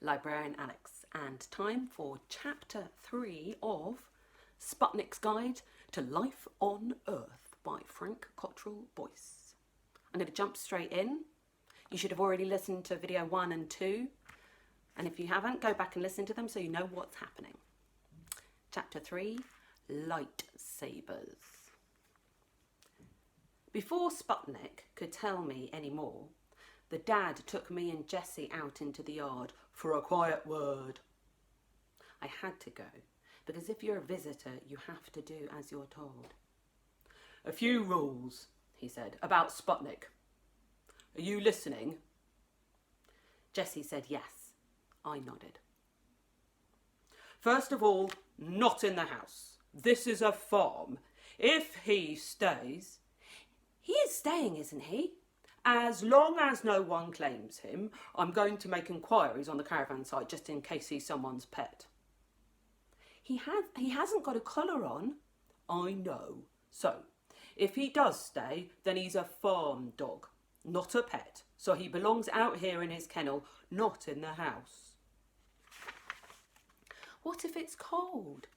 Librarian Alex, and time for Chapter 3 of Sputnik's Guide to Life on Earth by Frank Cottrell-Boyce. I'm going to jump straight in. You should have already listened to video 1 and 2, and if you haven't, go back and listen to them so you know what's happening. Chapter 3, Lightsabers. Before Sputnik could tell me any more, the dad took me and Jessie out into the yard for a quiet word. I had to go, because if you're a visitor, you have to do as you're told. A few rules, he said, about Sputnik. Are you listening? Jessie said yes. I nodded. First of all, not in the house. This is a farm. If he stays... He is staying, isn't he? As long as no one claims him, I'm going to make inquiries on the caravan site just in case he's someone's pet. He hasn't got a collar on. I know. So, if he does stay, then he's a farm dog, not a pet. So he belongs out here in his kennel, not in the house. What if it's cold?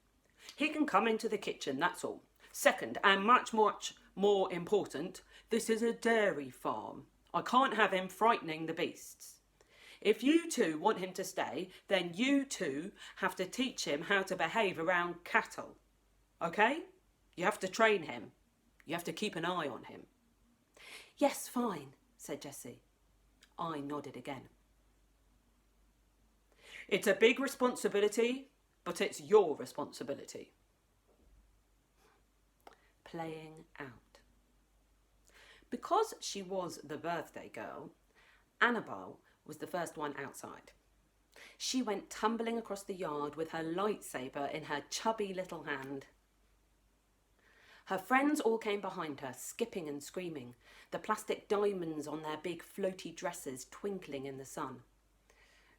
He can come into the kitchen, that's all. Second, and much more important, this is a dairy farm. I can't have him frightening the beasts. If you two want him to stay, then you two have to teach him how to behave around cattle. Okay? You have to train him. You have to keep an eye on him. Yes, fine, said Jessie. I nodded again. It's a big responsibility, but it's your responsibility. Playing out. Because she was the birthday girl, Annabelle was the first one outside. She went tumbling across the yard with her lightsaber in her chubby little hand. Her friends all came behind her, skipping and screaming, the plastic diamonds on their big floaty dresses twinkling in the sun.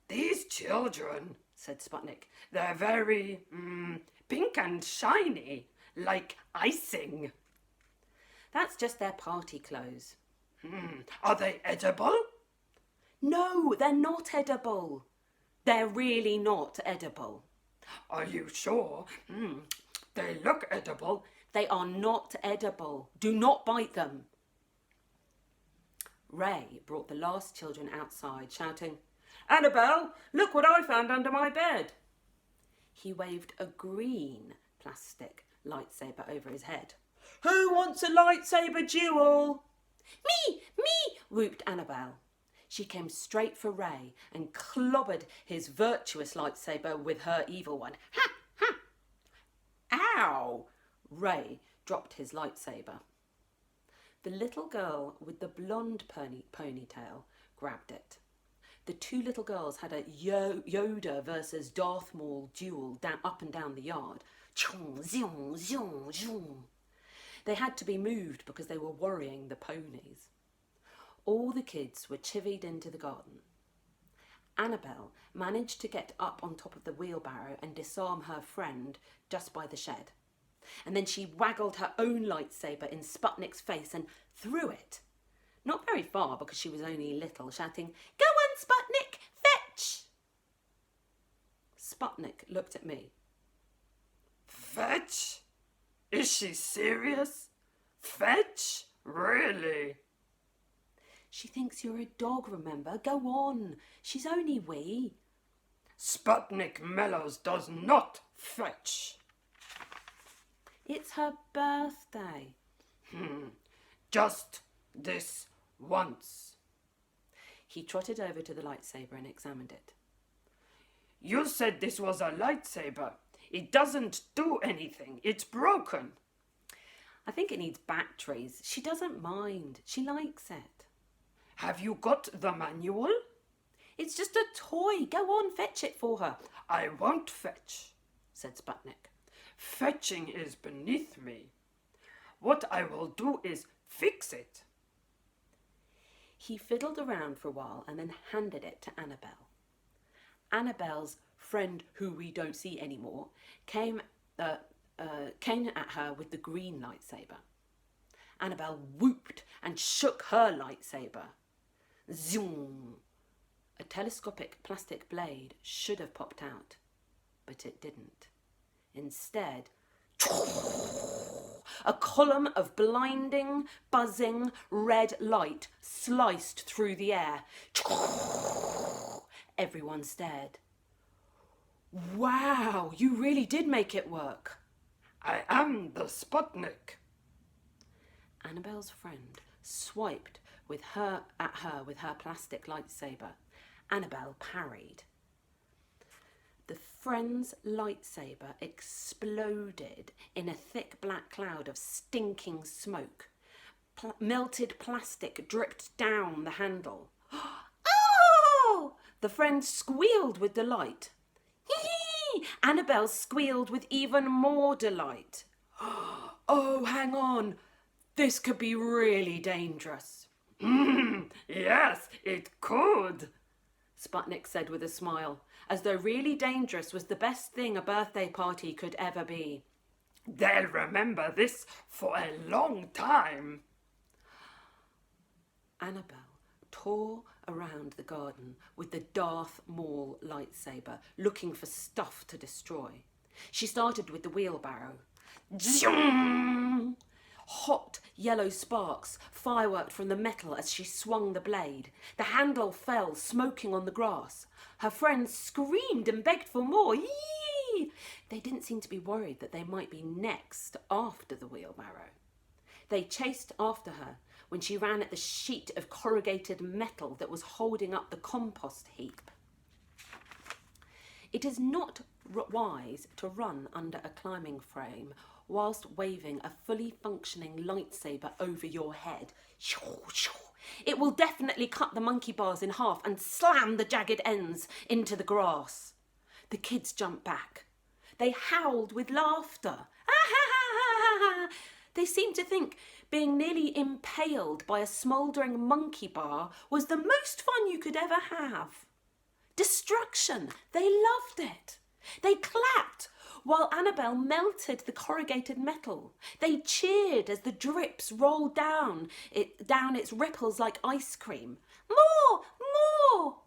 These children, said Sputnik, they're very pink and shiny, like icing. That's just their party clothes. Are they edible? No, they're not edible. They're really not edible. Are you sure? They look edible. They are not edible. Do not bite them. Ray brought the last children outside, shouting, Annabelle, look what I found under my bed. He waved a green plastic lightsaber over his head. Who wants a lightsaber duel? Me, whooped Annabelle. She came straight for Ray and clobbered his virtuous lightsaber with her evil one. Ha, ha! Ow! Ray dropped his lightsaber. The little girl with the blonde ponytail grabbed it. The two little girls had a Yoda versus Darth Maul duel up and down the yard. Chong, ziong, ziong, ziong. They had to be moved because they were worrying the ponies. All the kids were chivied into the garden. Annabelle managed to get up on top of the wheelbarrow and disarm her friend just by the shed. And then she waggled her own lightsaber in Sputnik's face and threw it. Not very far because she was only little, shouting, Go on, Sputnik, fetch! Sputnik looked at me. Fetch? Is she serious? Fetch? Really? She thinks you're a dog, remember? Go on. She's only wee. Sputnik Mellows does not fetch. It's her birthday. Just this once. He trotted over to the lightsaber and examined it. You said this was a lightsaber. It doesn't do anything. It's broken. I think it needs batteries. She doesn't mind. She likes it. Have you got the manual? It's just a toy. Go on, fetch it for her. I won't fetch, said Sputnik. Fetching is beneath me. What I will do is fix it. He fiddled around for a while and then handed it to Annabelle. Annabelle's friend, who we don't see anymore, came at her with the green lightsaber. Annabelle whooped and shook her lightsaber. Zoom! A telescopic plastic blade should have popped out, but it didn't. Instead, a column of blinding, buzzing red light sliced through the air. Everyone stared. Wow, you really did make it work. I am the Sputnik. Annabelle's friend swiped at her with her plastic lightsaber. Annabelle parried. The friend's lightsaber exploded in a thick black cloud of stinking smoke. Melted plastic dripped down the handle. Oh! The friend squealed with delight. Hee! Annabelle squealed with even more delight. Oh, hang on. This could be really dangerous. Yes, it could, Sputnik said with a smile, as though really dangerous was the best thing a birthday party could ever be. They'll remember this for a long time. Annabelle tore around the garden with the Darth Maul lightsaber, looking for stuff to destroy. She started with the wheelbarrow. Zoom! Hot yellow sparks fireworked from the metal as she swung the blade. The handle fell, smoking on the grass. Her friends screamed and begged for more. Yee! They didn't seem to be worried that they might be next after the wheelbarrow. They chased after her when she ran at the sheet of corrugated metal that was holding up the compost heap. It is not wise to run under a climbing frame whilst waving a fully functioning lightsaber over your head. It will definitely cut the monkey bars in half and slam the jagged ends into the grass. The kids jumped back. They howled with laughter. They seemed to think being nearly impaled by a smouldering monkey bar was the most fun you could ever have. Destruction. They loved it. They clapped while Annabelle melted the corrugated metal. They cheered as the drips rolled down its ripples like ice cream. More! More!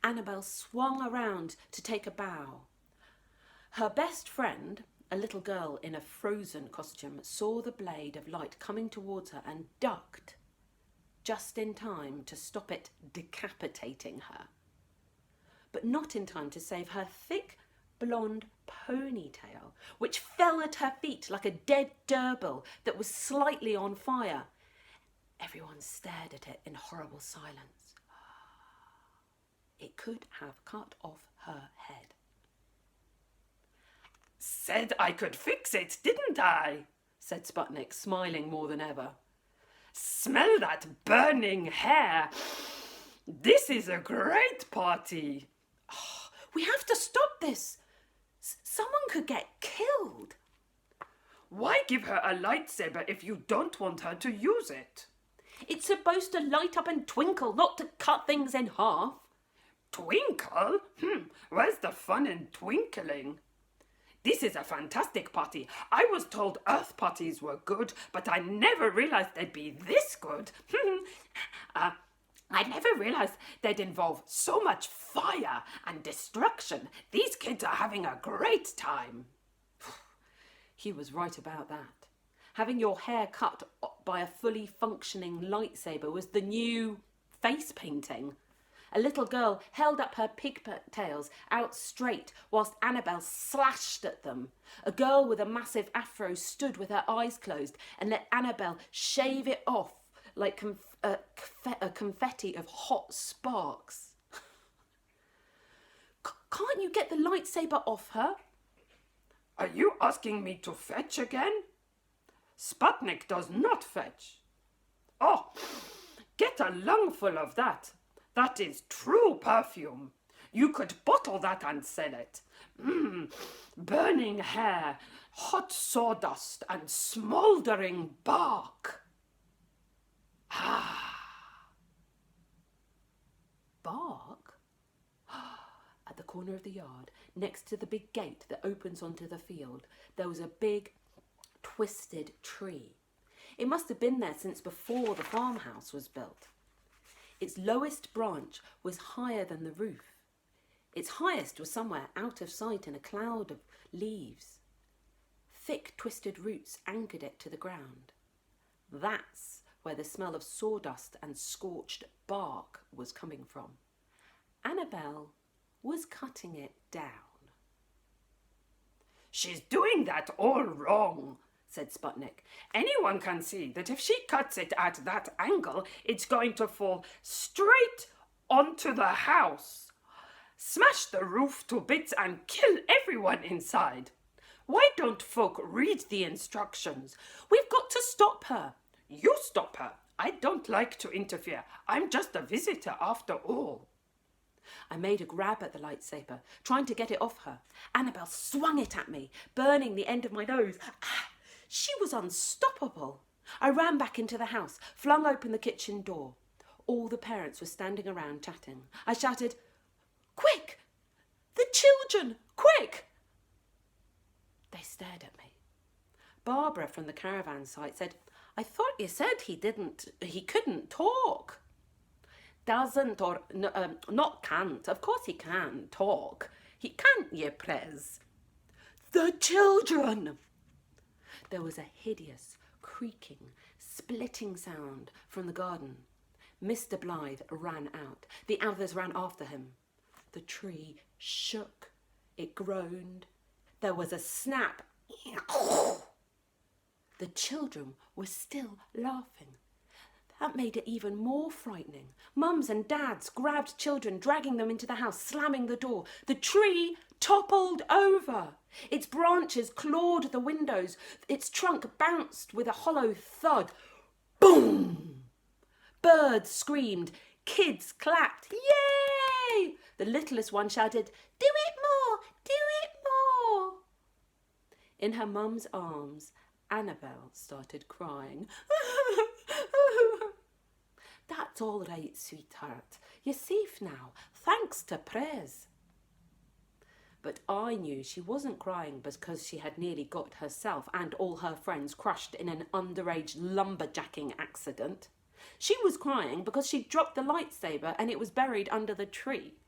Annabelle swung around to take a bow. Her best friend, a little girl in a Frozen costume, saw the blade of light coming towards her and ducked, just in time to stop it decapitating her. But not in time to save her thick, blonde ponytail, which fell at her feet like a dead gerbil that was slightly on fire. Everyone stared at it in horrible silence. It could have cut off her head. Said I could fix it, didn't I? Said Sputnik, smiling more than ever. Smell that burning hair. This is a great party. Oh, we have to stop this. Someone could get killed. Why give her a lightsaber if you don't want her to use it? It's supposed to light up and twinkle, not to cut things in half. Twinkle? Where's the fun in twinkling? This is a fantastic party. I was told Earth parties were good, but I never realised they'd be this good. I never realised they'd involve so much fire and destruction. These kids are having a great time. He was right about that. Having your hair cut by a fully functioning lightsaber was the new face painting. A little girl held up her pigtails out straight whilst Annabelle slashed at them. A girl with a massive afro stood with her eyes closed and let Annabelle shave it off like a confetti of hot sparks. Can't you get the lightsaber off her? Are you asking me to fetch again? Sputnik does not fetch. Oh, get a lungful of that. That is true perfume. You could bottle that and sell it. Burning hair, hot sawdust, and smouldering bark. Bark? At the corner of the yard, next to the big gate that opens onto the field, there was a big, twisted tree. It must have been there since before the farmhouse was built. Its lowest branch was higher than the roof. Its highest was somewhere out of sight in a cloud of leaves. Thick, twisted roots anchored it to the ground. That's where the smell of sawdust and scorched bark was coming from. Annabelle was cutting it down. "She's doing that all wrong," said Sputnik. "Anyone can see that if she cuts it at that angle, it's going to fall straight onto the house, smash the roof to bits and kill everyone inside. Why don't folk read the instructions? We've got to stop her." "You stop her. I don't like to interfere. I'm just a visitor after all." I made a grab at the lightsaber, trying to get it off her. Annabelle swung it at me, burning the end of my nose. She was unstoppable. I ran back into the house, flung open the kitchen door. All the parents were standing around chatting. I shouted, "Quick! The children! Quick!" They stared at me. Barbara from the caravan site said, "I thought you said he couldn't talk." "Doesn't or not can't. Of course he can talk. He can't, you pres." "The children!" There was a hideous, creaking, splitting sound from the garden. Mr. Blythe ran out. The others ran after him. The tree shook. It groaned. There was a snap. The children were still laughing. That made it even more frightening. Mums and dads grabbed children, dragging them into the house, slamming the door. The tree toppled over. Its branches clawed the windows. Its trunk bounced with a hollow thud. Boom! Birds screamed. Kids clapped. Yay! The littlest one shouted, "Do it more! Do it more!" In her mum's arms, Annabelle started crying. "That's all right, sweetheart. You're safe now, thanks to Prez." But I knew she wasn't crying because she had nearly got herself and all her friends crushed in an underage lumberjacking accident. She was crying because she'd dropped the lightsaber and it was buried under the tree.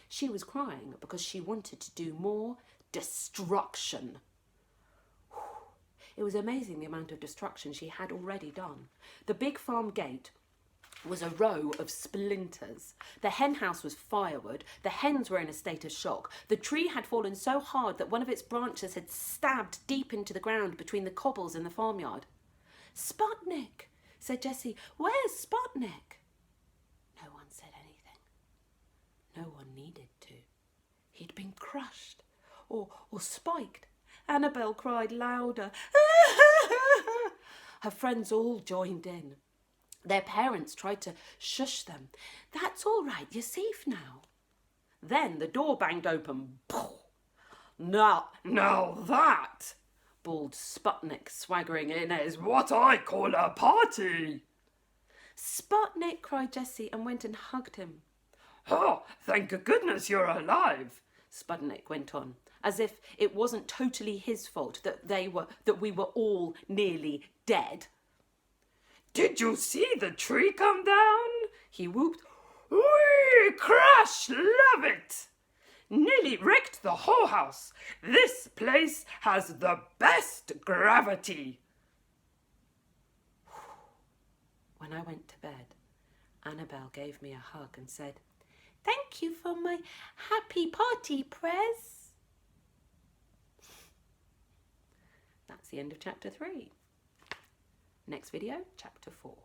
She was crying because she wanted to do more destruction. It was amazing the amount of destruction she had already done. The big farm gate was a row of splinters. The hen house was firewood. The hens were in a state of shock. The tree had fallen so hard that one of its branches had stabbed deep into the ground between the cobbles in the farmyard. "Sputnik," said Jessie. "Where's Sputnik?" No one said anything. No one needed to. He'd been crushed or spiked. Annabelle cried louder. Her friends all joined in. Their parents tried to shush them. "That's all right, you're safe now." Then the door banged open. Now that," bawled Sputnik, swaggering in, "is what I call a party." "Sputnik," cried Jessie and went and hugged him. "Oh, thank goodness you're alive," Sputnik went on, as if it wasn't totally his fault that we were all nearly dead. "Did you see the tree come down?" he whooped. "Whee! Crash! Love it! Nearly wrecked the whole house. This place has the best gravity." When I went to bed, Annabelle gave me a hug and said, "Thank you for my happy party, Prez." That's the end of chapter 3. Next video, chapter 4.